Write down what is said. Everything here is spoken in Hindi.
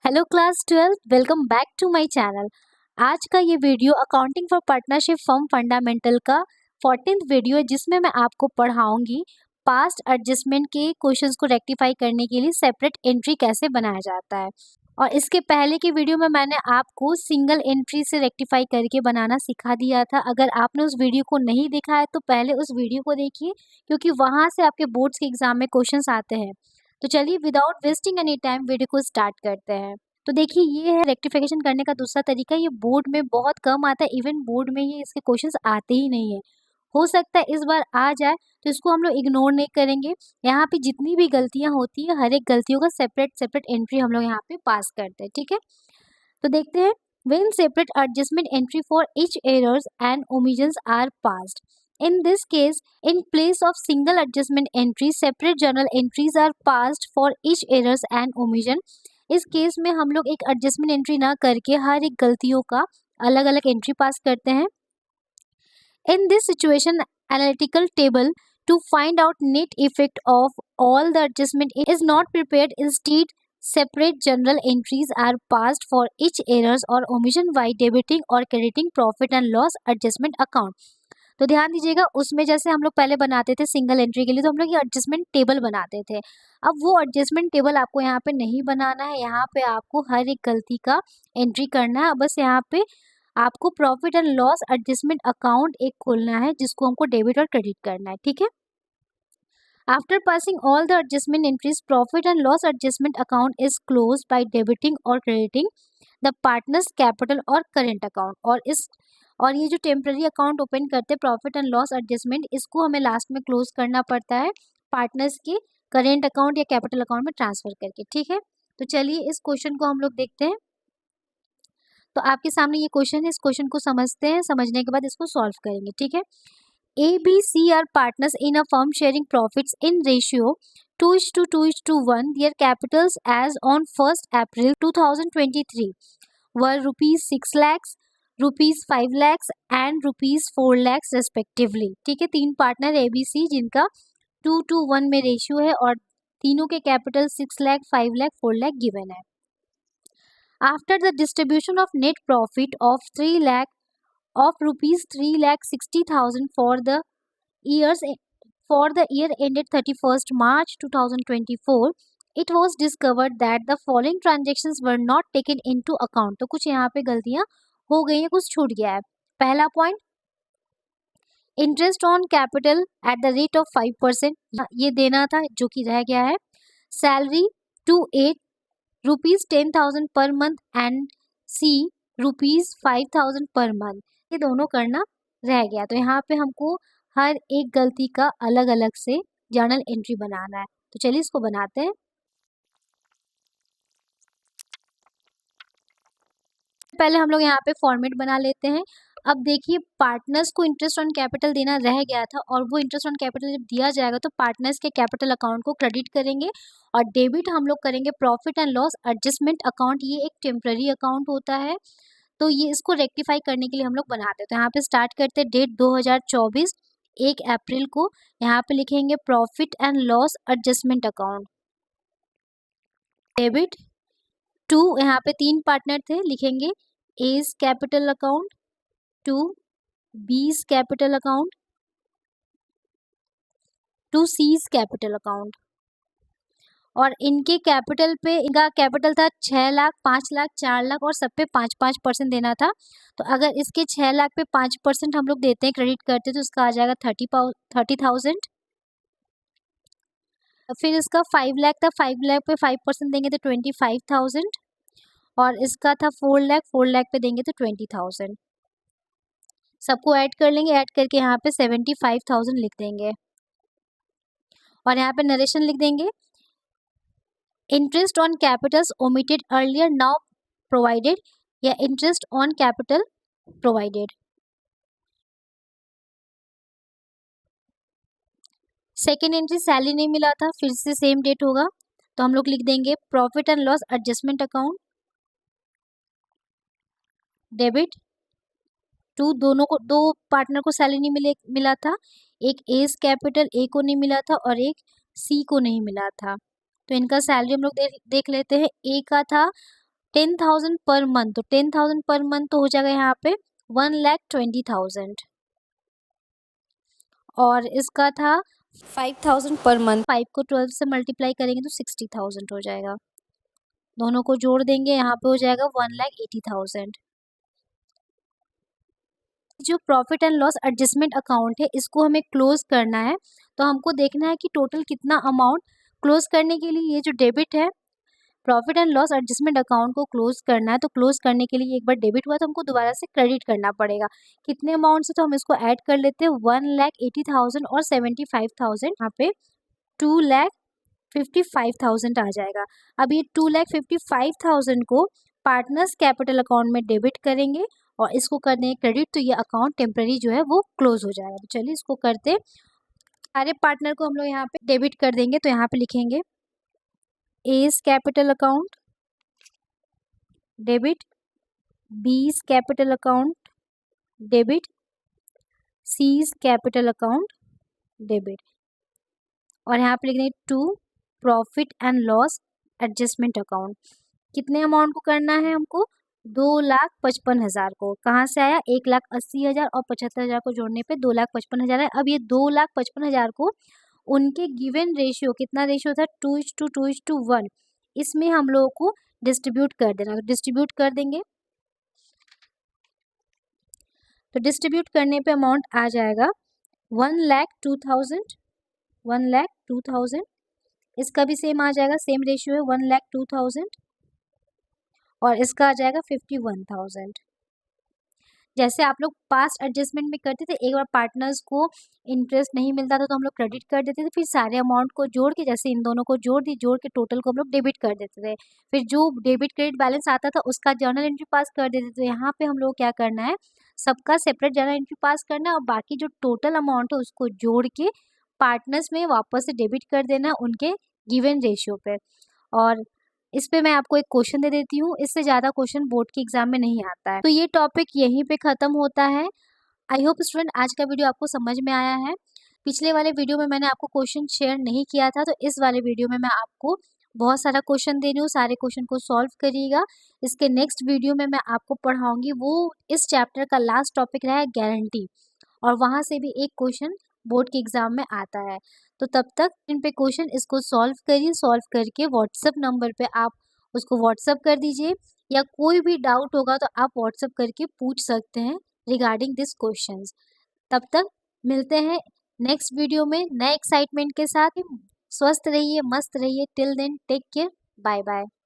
Hello class 12, welcome back to my channel. आज का ये video accounting for partnership firm fundamental का 14th वीडियो है, जिसमें मैं आपको पढ़ाऊंगी पास्ट एडजस्टमेंट के क्वेश्चंस को रेक्टिफाई करने के लिए सेपरेट एंट्री कैसे बनाया जाता है। और इसके पहले के वीडियो में मैंने आपको सिंगल एंट्री से रेक्टिफाई करके बनाना सिखा दिया था। अगर आपने उस वीडियो को नहीं देखा है तो पहले उस वीडियो को देखिए, क्योंकि वहाँ से आपके बोर्ड्स के एग्जाम में क्वेश्चंस आते हैं। तो चलिए without wasting any time video को स्टार्ट करते हैं। तो देखिए, ये है रेक्टिफिकेशन करने का दूसरा तरीका। ये बोर्ड में बहुत कम आता है, इवन बोर्ड में ये इसके क्वेश्चंस आते ही नहीं है। हो सकता है इस बार आ जाए, तो इसको हम लोग इग्नोर नहीं करेंगे। यहाँ पे जितनी भी गलतियां होती है, हर एक गलतियों का सेपरेट सेपरेट एंट्री हम लोग यहाँ पे पास करते हैं, ठीक है। तो देखते हैं, when separate adjustment entry for each errors and omissions are passed. In this case, in place of single adjustment entry, separate journal entries are passed for each errors and omission. इस केस में हम लोग एक एडजस्टमेंट एंट्री ना करके हर एक गलतियों का अलग अलग एंट्री पास करते हैं। In this situation, analytical table to find out net effect of all the adjustment is not prepared. Instead, separate journal entries are passed for each errors or omission by debiting or crediting profit and loss adjustment account. तो ध्यान दीजिएगा, उसमें जैसे हम लोग पहले बनाते थे सिंगल एंट्री के लिए, तो हम लोग ये एडजस्टमेंट टेबल बनाते थे। अब वो एडजस्टमेंट टेबल आपको यहाँ पे नहीं बनाना है। यहाँ पे आपको हर एक गलती का एंट्री करना है। बस यहाँ पे आपको profit and loss adjustment account एक खोलना है, जिसको हमको डेबिट और क्रेडिट करना है, ठीक है। After passing all the adjustment entries, profit and loss adjustment account is close by debiting और क्रेडिटिंग द पार्टनर्स कैपिटल और करेंट अकाउंट। और ये जो टेम्पररी अकाउंट ओपन करते हैं प्रॉफिट एंड लॉस एडजस्टमेंट, इसको हमें लास्ट में क्लोज करना पड़ता है पार्टनर्स के करेंट अकाउंट या कैपिटल अकाउंट में ट्रांसफर करके, ठीक है। तो चलिए इस क्वेश्चन को हम लोग देखते हैं। तो आपके सामने ये क्वेश्चन है, इस क्वेश्चन को समझते हैं, समझने के बाद इसको सॉल्व करेंगे, ठीक है। ABC are partners in a firm sharing profits in ratio 2:2:1. Their capitals as on 1st April 2023 were rupees 6 lakhs, rupees 5 lakhs and rupees 4 lakhs respectively. ठीक है, तीन पार्टनर ABC जिनका 2:1 में रेशियो है और तीनों के कैपिटल 6 लाख, 5 लाख, 4 लाख गिवन है। After the distribution of net profit of 3 lakh of rupees 3,60,000 for the year ended 31st March 2024, it was discovered that the following transactions were not taken into account. तो कुछ यहाँ पे गलतियाँ हो गई हैं, कुछ छूट गया है। पहला point, interest on capital at the rate of 5%, ये देना था जो कि रह गया है। Salary to 8 rupees 10,000 per month and C rupees 5,000 per month, ये दोनों करना रह गया। तो यहाँ पे हमको हर एक गलती का अलग अलग से जर्नल एंट्री बनाना है। तो चलिए इसको बनाते हैं। पहले हम लोग यहाँ पे फॉर्मेट बना लेते हैं। अब देखिए, पार्टनर्स को इंटरेस्ट ऑन कैपिटल देना रह गया था, और वो इंटरेस्ट ऑन कैपिटल जब दिया जाएगा तो पार्टनर्स के कैपिटल अकाउंट को क्रेडिट करेंगे और डेबिट हम लोग करेंगे profit and loss adjustment account. ये एक टेम्पररी अकाउंट होता है, तो ये इसको रेक्टिफाई करने के लिए हम लोग बनाते हैं। तो यहाँ पे स्टार्ट करते हैं डेट 2024 1 अप्रैल को। यहाँ पे लिखेंगे profit and loss adjustment account debit to, यहाँ पे तीन पार्टनर थे, लिखेंगे as capital account, to B's capital account, to C's capital account. और इनके कैपिटल पे, इनका कैपिटल था 6 लाख, 5 लाख, 4 लाख और सब पे 5-5% देना था। तो अगर इसके 6 लाख पे 5% हम लोग देते हैं, क्रेडिट करते हैं, तो इसका आ जाएगा 30,000। फिर इसका 5 लाख था, 5 लाख पे 5% देंगे तो 25,000। और इसका था 4 लाख, 4 लाख पे देंगे तो 20,000। सबको ऐड कर लेंगे, ऐड करके यहाँ पे 75,000 लिख देंगे और यहाँ पे नरेशन लिख देंगे, interest on capitals omitted earlier now provided, या interest on capital provided. Second entry salary नहीं मिला था, फिर से सेम डेट होगा, तो हम लोग लिख देंगे profit and loss adjustment account debit to, दोनों को, दो पार्टनर को सैलरी नहीं मिला था, एक एज कैपिटल ए को नहीं मिला था और एक सी को नहीं मिला था। तो इनका सैलरी हम लोग देख लेते हैं। ए का था 10,000 पर मंथ, तो 10,000 पर मंथ तो हो जाएगा यहाँ पे 1,20,000। और इसका था 5,000 पर मंथ, 5 को 12 से मल्टीप्लाई करेंगे तो 60,000 हो जाएगा। दोनों को जोड़ देंगे, यहाँ पे हो जाएगा 1,80,000। जो profit and loss adjustment account है इसको हमें क्लोज करना है, तो हमको देखना है कि टोटल कितना अमाउंट। क्लोज करने के लिए ये जो डेबिट है, profit and loss adjustment account को क्लोज करना है, तो क्लोज करने के लिए एक बार डेबिट हुआ तो हमको दोबारा से क्रेडिट करना पड़ेगा। कितने अमाउंट से, तो हम इसको ऐड कर लेते हैं 1,80,000 और 75,000, यहाँ पे 2,55,000 आ जाएगा। अब ये 2,55,000 को पार्टनर्स कैपिटल अकाउंट में डेबिट करेंगे और इसको कर देंगे क्रेडिट, तो ये अकाउंट टेम्पररी जो है वो क्लोज हो जाएगा। तो चलिए इसको करते, सारे पार्टनर को हम लोग यहाँ पे डेबिट कर देंगे। तो यहाँ पे लिखेंगे A's capital account debit, B's capital account debit, C's capital account debit, और यहाँ पे लिख देंगे to profit and loss adjustment account. कितने अमाउंट को करना है हमको, 2,55,000 को। कहाँ से आया, 1,80,000 और 75,000 को जोड़ने पे 2,55,000 है। अब ये 2,55,000 को उनके गिवन रेशियो, कितना रेशियो था, 2:1, इसमें हम लोगों को डिस्ट्रीब्यूट कर देना। तो डिस्ट्रीब्यूट कर देंगे, तो डिस्ट्रीब्यूट करने पे अमाउंट आ जाएगा 1,02,000, 1,02,000। इसका भी सेम आ जाएगा, सेम रेशियो है 1,02,000, और इसका आ जाएगा 51,000। जैसे आप लोग पास्ट एडजस्टमेंट में करते थे, एक बार पार्टनर्स को इंटरेस्ट नहीं मिलता था तो हम लोग क्रेडिट कर देते थे, फिर सारे अमाउंट को जोड़ के, जैसे इन दोनों को जोड़ के टोटल को हम लोग डेबिट कर देते थे। फिर जो डेबिट क्रेडिट बैलेंस आता था उसका जर्नल एंट्री पास कर देते थे। तो यहाँ पे हम लोग क्या करना है, सबका सेपरेट जर्नल एंट्री पास करना है और बाकी जो टोटल अमाउंट है उसको जोड़ के पार्टनर्स में वापस से डेबिट कर देना उनके गिवन रेशियो पे। और इस पे मैं आपको एक क्वेश्चन दे देती हूँ, इससे ज़्यादा क्वेश्चन बोर्ड के एग्जाम में नहीं आता है। तो ये टॉपिक यहीं पे ख़त्म होता है। आई होप स्टूडेंट आज का वीडियो आपको समझ में आया है। पिछले वाले वीडियो में मैंने आपको क्वेश्चन शेयर नहीं किया था, तो इस वाले वीडियो में मैं आपको बहुत सारा क्वेश्चन दे रही हूँ, सारे क्वेश्चन को सॉल्व करिएगा। इसके नेक्स्ट वीडियो में मैं आपको पढ़ाऊँगी, वो इस चैप्टर का लास्ट टॉपिक रहा है गारंटी, और वहाँ से भी एक क्वेश्चन बोर्ड के एग्ज़ाम में आता है। तो तब तक इन पे क्वेश्चन इसको सॉल्व करिए, सॉल्व करके व्हाट्सएप नंबर पे आप उसको व्हाट्सएप कर दीजिए, या कोई भी डाउट होगा तो आप व्हाट्सएप करके पूछ सकते हैं रिगार्डिंग दिस क्वेश्चंस। तब तक मिलते हैं नेक्स्ट वीडियो में नए एक्साइटमेंट के साथ। स्वस्थ रहिए, मस्त रहिए। Till then take care, bye bye.